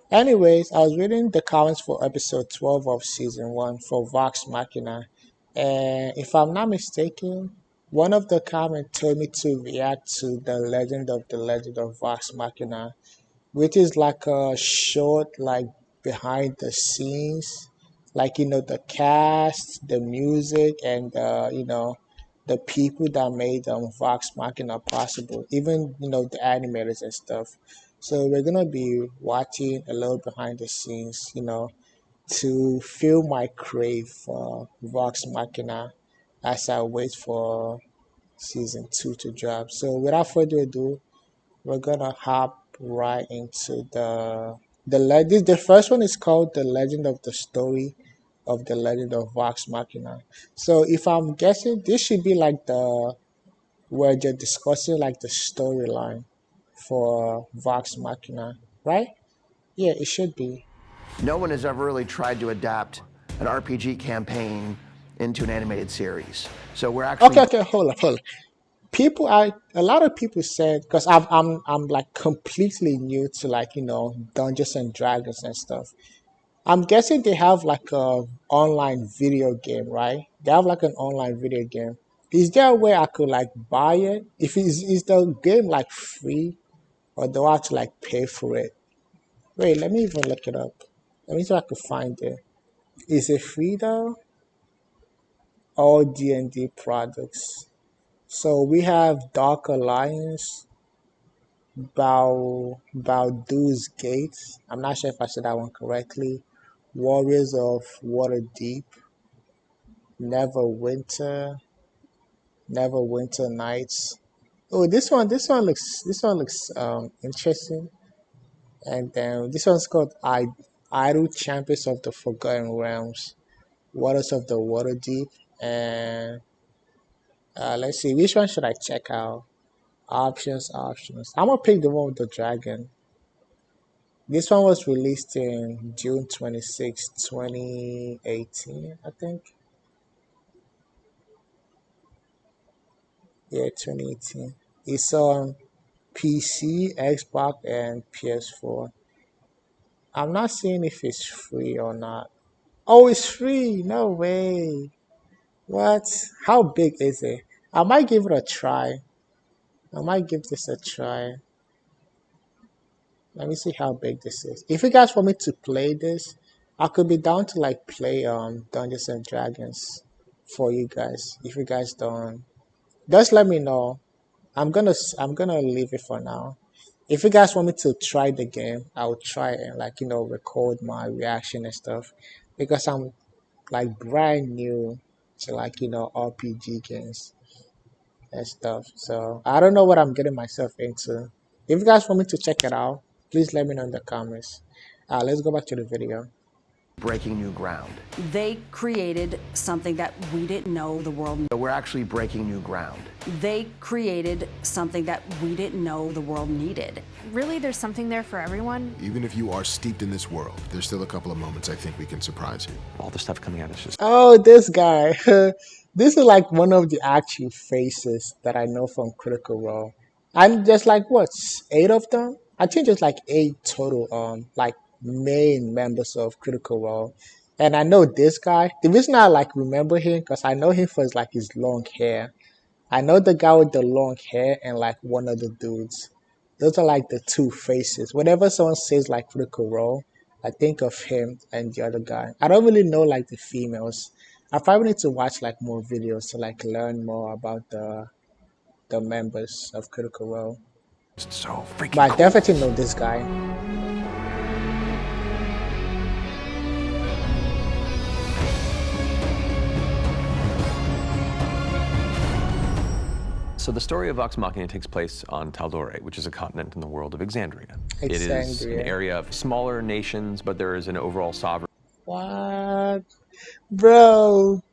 Anyways, I was reading the comments for episode 12 of season 1 for Vox Machina, and if I'm not mistaken, one of the comments told me to react to the Legend of Vox Machina, which is like a short, like behind the scenes, like the cast, the music, and the people that made Vox Machina possible, even the animators and stuff. So we're gonna be watching a little behind the scenes, to feel my crave for Vox Machina as I wait for season 2 to drop. So without further ado, we're gonna hop right into the legend. The first one is called the Legend of the Story of the Legend of Vox Machina. So if I'm guessing, this should be like the where they're discussing like the storyline for Vox Machina, right? Yeah, it should be. No one has ever really tried to adapt an RPG campaign into an animated series. So we're Okay, actually okay, hold up. People, I a lot of people said because I'm like completely new to like Dungeons and Dragons and stuff. I'm guessing they have like a online video game, right? They have like an online video game. Is there a way I could like buy it? If is the game like free or do I have to like pay for it? Wait, let me even look it up. Let me see if I could find it. Is it free though? All D&D products. So we have Dark Alliance, Baldur's Gate. I'm not sure if I said that one correctly. Warriors of Waterdeep, Neverwinter, Neverwinter Nights. Oh, this one looks interesting. And then this one's called Idle Champions of the Forgotten Realms, Waters of the Waterdeep, and let's see, which one should I check out? Options. I'm gonna pick the one with the dragon. This one was released in June 26, 2018, I think. Yeah, 2018. It's on PC, Xbox, and PS4. I'm not seeing if it's free or not. Oh, it's free! No way! What? How big is it? I might give it a try. I might give this a try. Let me see how big this is. If you guys want me to play this, I could be down to like play Dungeons and Dragons for you guys. If you guys don't, just let me know. I'm gonna leave it for now. If you guys want me to try the game, I'll try and like record my reaction and stuff because I'm like brand new to like RPG games and stuff. So I don't know what I'm getting myself into. If you guys want me to check it out, please let me know in the comments. Let's go back to the video. breaking new ground. They created something that we didn't know the world. So we're actually breaking new ground. They created something that we didn't know the world needed. Really, there's something there for everyone. Even if you are steeped in this world, there's still a couple of moments I think we can surprise you. All the stuff coming out is just Oh, this guy. This is like one of the actual faces that I know from Critical Role. And there's like what, 8 of them? I think there's like 8 total like main members of Critical Role. And I know this guy. The reason I like remember him because I know him for his like his long hair. I know the guy with the long hair and like one of the dudes. Those are like the two faces. Whenever someone says like Critical Role, I think of him and the other guy. I don't really know like the females. I probably need to watch like more videos to like learn more about the members of Critical Role. so freaking But I cool. definitely know this guy. So the story of Vox Machina takes place on Taldore, which is a continent in the world of Exandria. It is an Exandria. area of smaller nations, but there is an overall sovereign. What? Bro,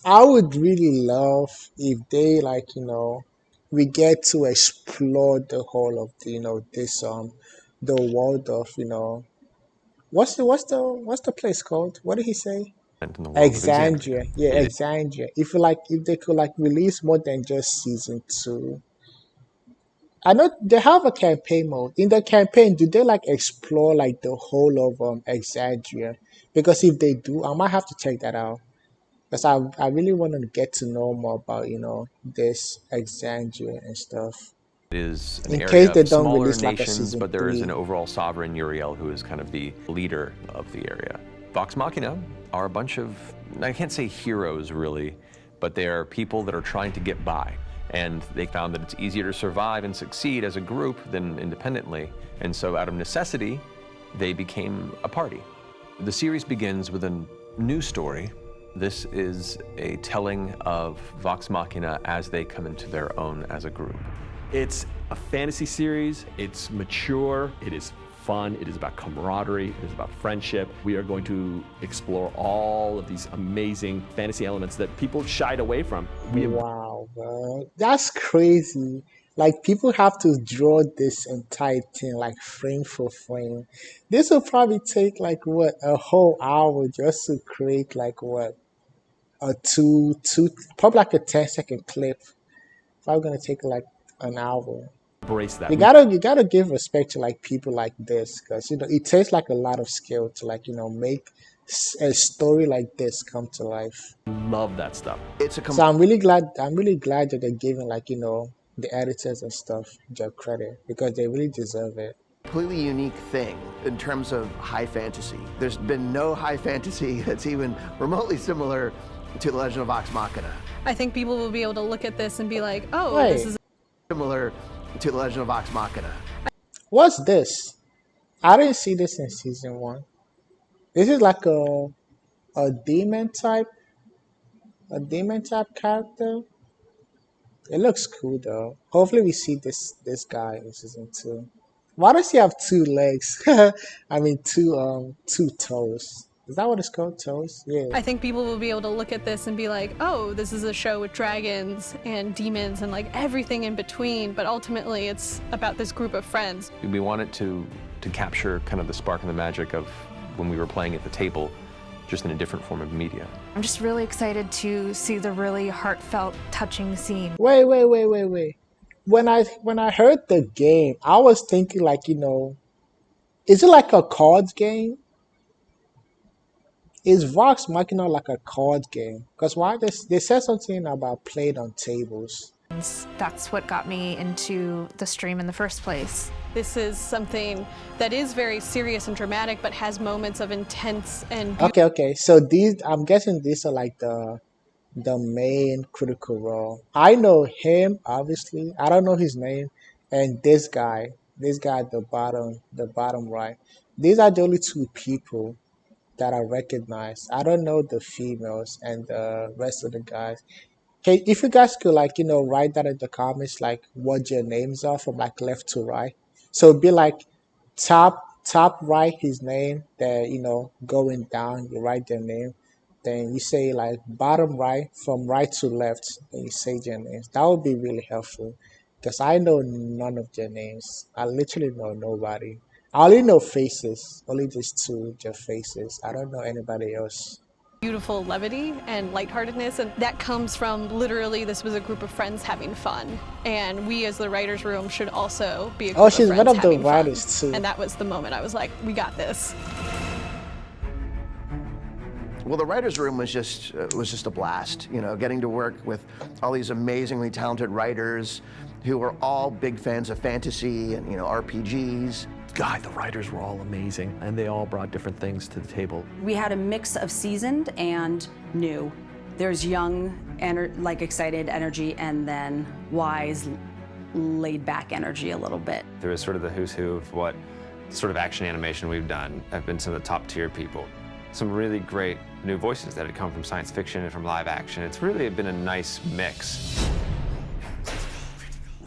I would really love if they like, we get to explore the whole of the, this the world of, what's the place called? What did he say? In the world of Exandria. Exandria. Yeah, It Exandria. If they could like release more than just season two. I know they have a campaign mode. In the campaign, do they like explore like the whole of Exandria? Because if they do, I might have to check that out. Because I really want to get to know more about, this Exandria and stuff. is an In area case they of don't smaller release like a nations, season but there is an three. overall sovereign Uriel who is kind of the leader of the area. Vox Machina are a bunch of, I can't say heroes really, but they are people that are trying to get by. And they found that it's easier to survive and succeed as a group than independently. And so out of necessity, they became a party. The series begins with a new story. This is a telling of Vox Machina as they come into their own as a group. It's a fantasy series. It's mature. It is fun. It is about camaraderie. It is about friendship. We are going to explore all of these amazing fantasy elements that people shied away from. Wow, bro. That's crazy. Like people have to draw this entire thing like frame for frame. This will probably take like what, a whole hour just to create like what, a two probably like a 10-second clip. Probably gonna take like an hour. Embrace that. You gotta give respect to like people like this, because it takes like a lot of skill to like make a story like this come to life. Love that stuff. It's a So I'm really glad that they're giving like the editors and stuff their credit, because they really deserve it. completely unique thing in terms of high fantasy. There's been no high fantasy that's even remotely similar to The Legend of Vox Machina. I think people will be able to look at this and be like, oh, Wait, this is Similar to The Legend of Vox Machina. what's this? I didn't see this in season one. This is like a demon type, character. It looks cool though. Hopefully we see this guy in season two. Why does he have two legs? I mean two toes. Is that what it's called? Toes? Yeah. I think people will be able to look at this and be like, oh, this is a show with dragons and demons and like everything in between, but ultimately it's about this group of friends. We wanted to capture kind of the spark and the magic of when we were playing at the table, just in a different form of media. I'm just really excited to see the really heartfelt, touching scene. Wait. When I heard the game, I was thinking like, is it like a cards game? Is Vox Machina like a card game? Because why they said something about played on tables. That's what got me into the stream in the first place. This is something that is very serious and dramatic, but has moments of intense and Okay. So I'm guessing these are like the main critical role. I know him, obviously. I don't know his name. And this guy at the bottom right. These are the only two people that I recognize. I don't know the females and the rest of the guys. Okay, if you guys could like, write that in the comments, like what your names are from like left to right. So it'd be like top right his name, then going down you write their name. Then you say like bottom right from right to left, and you say their names. That would be really helpful. Because I know none of their names. I literally know nobody. I only know faces. Only these two, their faces. I don't know anybody else. beautiful levity and lightheartedness, and that comes from literally this was a group of friends having fun, and we as the writers room should also be a group Oh, of she's friends one of the having fun. writers too. And that was the moment I was like, we got this. Well, the writers' room was just a blast. Getting to work with all these amazingly talented writers who were all big fans of fantasy and RPGs. God, the writers were all amazing, and they all brought different things to the table. We had a mix of seasoned and new. There's young, excited energy, and then wise, laid-back energy a little bit. There was sort of the who's who of what sort of action animation we've done have been some of the top tier people. Some really great new voices that had come from science fiction and from live action. It's really been a nice mix.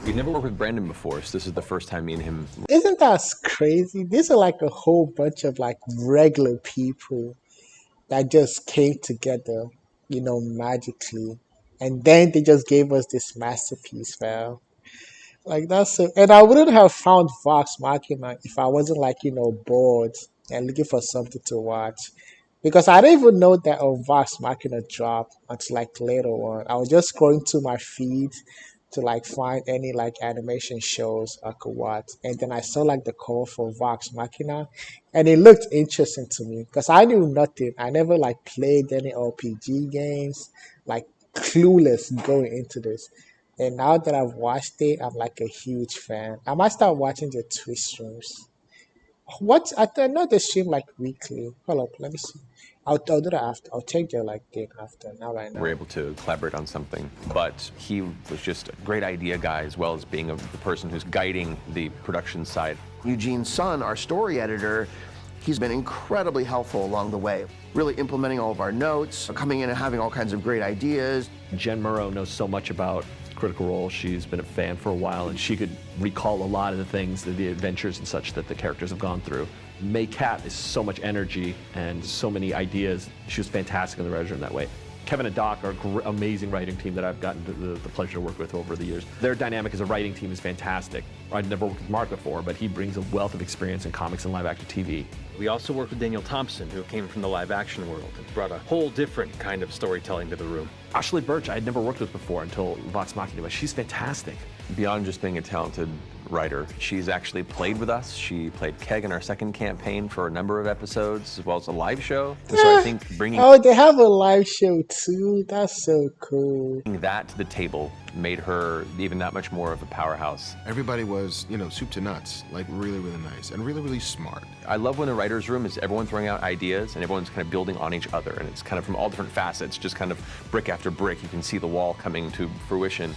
We'd never worked with Brandon before, so this is the first time me and him. Isn't that crazy? These are like a whole bunch of like regular people that just came together, magically. And then they just gave us this masterpiece, man. Like that's so, and I wouldn't have found Vox Machina if I wasn't like, bored and looking for something to watch. Because I didn't even know that Vox Machina dropped until like later on. I was just scrolling to my feed to like find any like animation shows I could watch. And then I saw like the cover for Vox Machina and it looked interesting to me because I knew nothing. I never like played any RPG games, like clueless going into this. And now that I've watched it, I'm like a huge fan. I might start watching the Twitch streams. What I know they stream like weekly. Hold up, let me see. I'll do that after. I'll check their like date after. Not right We're now. able to collaborate on something, but he was just a great idea guy as well as being the person who's guiding the production side. Eugene Sun, our story editor, he's been incredibly helpful along the way, really implementing all of our notes, coming in and having all kinds of great ideas. Jen Moreau knows so much about Critical Role. She's been a fan for a while, and she could recall a lot of the things, the adventures and such that the characters have gone through. May Cat is so much energy and so many ideas. She was fantastic in the writer's room that way. Kevin and Doc are an amazing writing team that I've gotten the pleasure to work with over the years. Their dynamic as a writing team is fantastic. I'd never worked with Mark before, but he brings a wealth of experience in comics and live-action TV. We also worked with Daniel Thompson, who came from the live-action world and brought a whole different kind of storytelling to the room. Ashley Birch, I had never worked with before until Vox Machina, but she's fantastic. Beyond just being a talented writer, she's actually played with us. She played Keg in our second campaign for a number of episodes, as well as a live show. And so I think bringing Oh, they have a live show too. That's so cool. that to the table made her even that much more of a powerhouse. Everybody was, soup to nuts, like really, really nice and really, really smart. I love when the writer's room is everyone throwing out ideas and everyone's kind of building on each other, and it's kind of from all different facets, just kind of brick after brick. You can see the wall coming to fruition.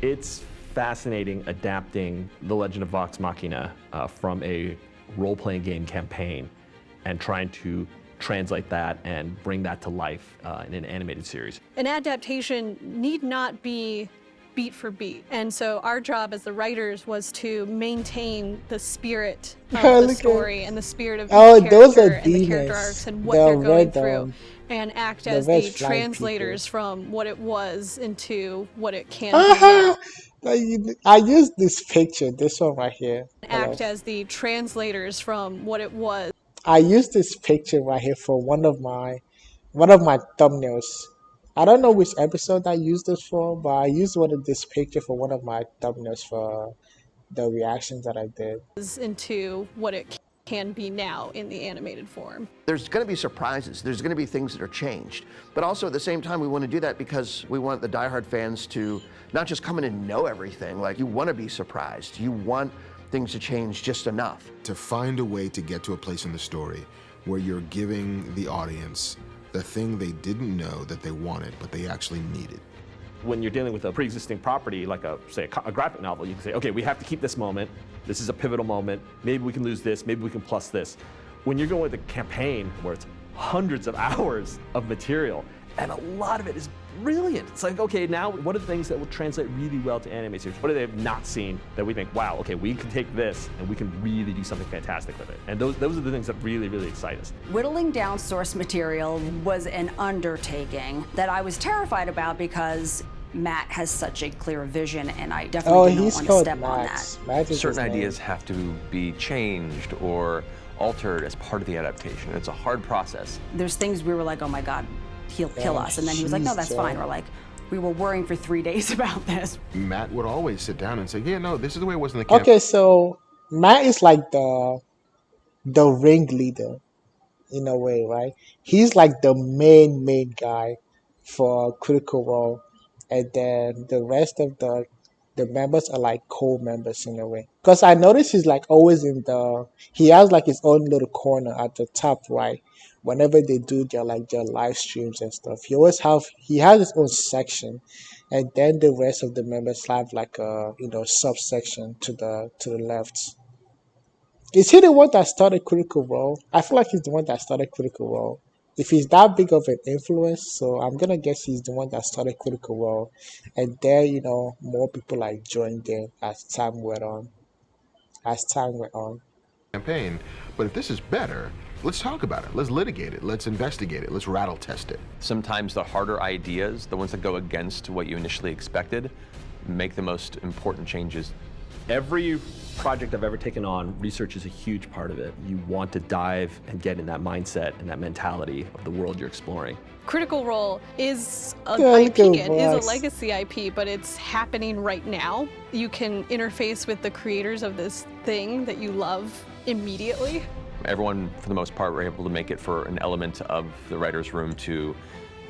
It's fascinating adapting The Legend of Vox Machina from a role-playing game campaign and trying to translate that and bring that to life in an animated series. An adaptation need not be beat for beat. And so our job as the writers was to maintain the spirit of the story and the spirit of each those are character and the character demons. arcs and what They're they're going red, through, and act the as red the flying translators from what it was into what it can be now. I used this picture, this one right here. Act as the translators from what it was. I used this picture right here for one of my thumbnails. I don't know which episode I used this for, but I used this picture for one of my thumbnails for the reactions that I did. Into what it can be now in the animated form. There's going to be surprises. There's going to be things that are changed. But also at the same time, we want to do that because we want the diehard fans to not just come in and know everything. Like, you want to be surprised. You want things to change just enough. To find a way to get to a place in the story where you're giving the audience the thing they didn't know that they wanted, but they actually needed. When you're dealing with a pre-existing property, like a graphic novel, you can say, okay, we have to keep this moment. This is a pivotal moment. Maybe we can lose this. Maybe we can plus this. When you're going with a campaign where it's hundreds of hours of material, and a lot of it is brilliant. It's like, okay, now what are the things that will translate really well to anime series? What have they not seen that we think, wow, okay, we can take this and we can really do something fantastic with it. And those are the things that really, really excite us. Whittling down source material was an undertaking that I was terrified about because Matt has such a clear vision, and I definitely didn't want to step on that. Certain ideas have to be changed or altered as part of the adaptation. It's a hard process. There's things we were like, oh my God, he'll kill us. And then he was like, no, that's fine. We're like, we were worrying for 3 days about this. Matt would always sit down and say, yeah, no, this is the way it was in the camp. Okay, so Matt is like the ringleader in a way, right? He's like the main guy for Critical Role, and then the rest of the members are like co-members in a way. Because I noticed he's like always he has like his own little corner at the top right. Whenever they do their live streams and stuff, he has his own section, and then the rest of the members have like a subsection to the left. Is he the one that started Critical Role? I feel like he's the one that started Critical Role. If he's that big of an influence, so I'm gonna guess he's the one that started Critical Role, and then more people like joined in as time went on. Campaign, but if this is better, let's talk about it. Let's litigate it. Let's investigate it. Let's rattle test it. Sometimes the harder ideas, the ones that go against what you initially expected, make the most important changes Every project I've ever taken on, research is a huge part of it. You want to dive and get in that mindset and that mentality of the world you're exploring. Critical Role is an IP and is a legacy IP, but it's happening right now. You can interface with the creators of this thing that you love immediately. Everyone, for the most part, were able to make it for an element of the writer's room to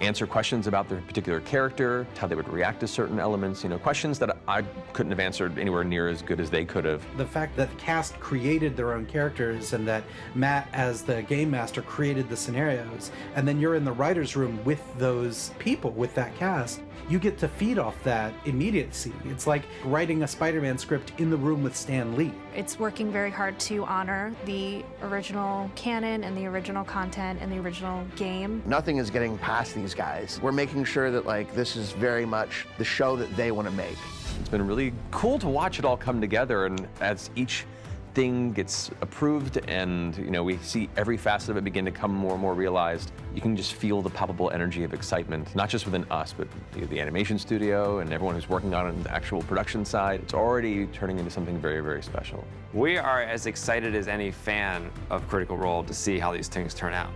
answer questions about their particular character, how they would react to certain elements, questions that I couldn't have answered anywhere near as good as they could have. The fact that the cast created their own characters and that Matt, as the game master, created the scenarios, and then you're in the writer's room with those people, with that cast, you get to feed off that immediacy. It's like writing a Spider-Man script in the room with Stan Lee. It's working very hard to honor the original canon and the original content and the original game. Nothing is getting past these guys. We're making sure that this is very much the show that they want to make. It's been really cool to watch it all come together, and as each thing gets approved and we see every facet of it begin to come more and more realized, you can just feel the palpable energy of excitement, not just within us, but the animation studio and everyone who's working on it on the actual production side. It's already turning into something very, very special. We are as excited as any fan of Critical Role to see how these things turn out.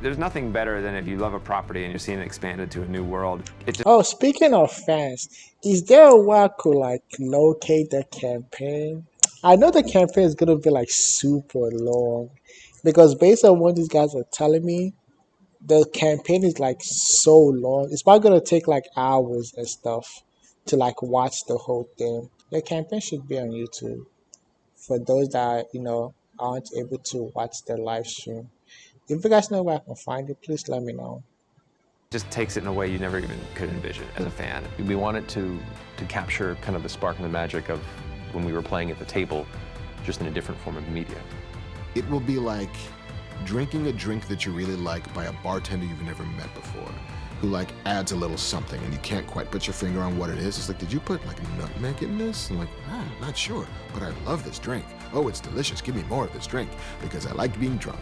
There's nothing better than if you love a property and you're seeing it expanded to a new world. Oh, speaking of fans, is there a way I could locate the campaign? I know the campaign is gonna be super long, because based on what these guys are telling me, the campaign is so long. It's probably gonna take hours and stuff to watch the whole thing. The campaign should be on YouTube for those that aren't able to watch the live stream. If you guys know where I can find it, please let me know. Just takes it in a way you never even could envision as a fan. We wanted to capture kind of the spark and the magic of when we were playing at the table, just in a different form of media. It will be like drinking a drink that you really like by a bartender you've never met before, who adds a little something and you can't quite put your finger on what it is. It's did you put nutmeg in this? I'm I'm not sure, but I love this drink. Oh, it's delicious. Give me more of this drink because I like being drunk.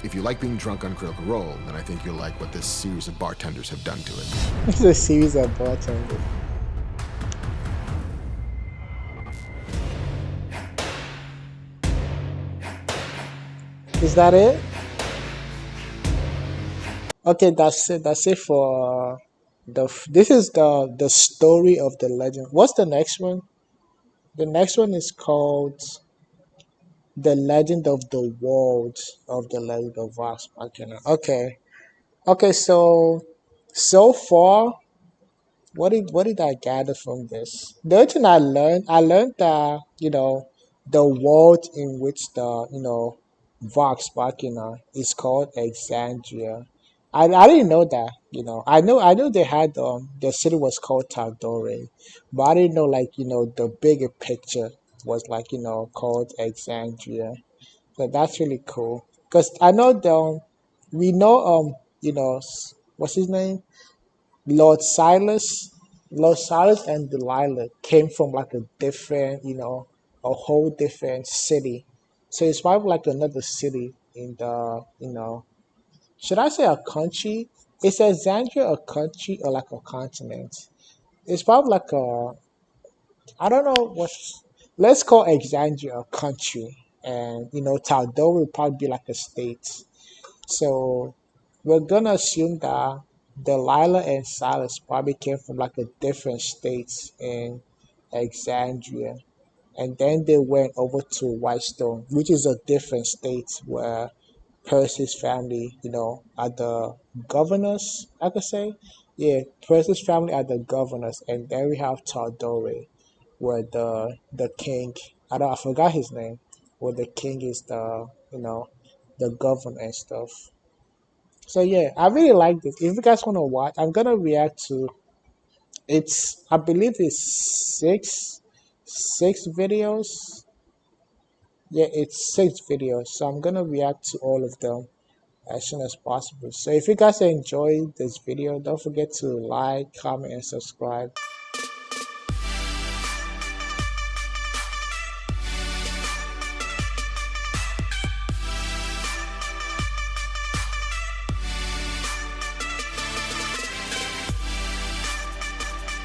If you like being drunk on Critical Role, then I think you'll like what this series of bartenders have done to it. It's a series of bartenders. Is that it? Okay, that's it. That's it for this is the story of the legend. What's the next one? The next one is called The Legend of the World of the Legend of Vox Machina. Okay. Okay, so far, what did I gather from this? The other thing I learned that, the world in which the, Vox Machina is called Exandria. I didn't know that, I know they had the city was called Taldore, but I didn't know the bigger picture was called Exandria. So that's really cool. Because I know we know what's his name? Lord Silas. Lord Silas and Delilah came from a different, a whole different city. So it's probably another city in the, should I say a country? Is Alexandria a country or a continent? It's probably I don't know let's call Alexandria a country. And, Taldor will probably be a state. So we're gonna assume that Delilah and Silas probably came from a different states in Alexandria, and then they went over to Whitestone, which is a different state where Percy's family, are the governors. I could say, yeah, Percy's family are the governors, and then we have Taldore, where the king. I forgot his name. Where the king is the governor and stuff. So yeah, I really like this. If you guys want to watch, I'm gonna react to. I believe it's six videos. Yeah, it's 6 videos. So I'm gonna react to all of them as soon as possible. So if you guys enjoyed this video, don't forget to like, comment, and subscribe.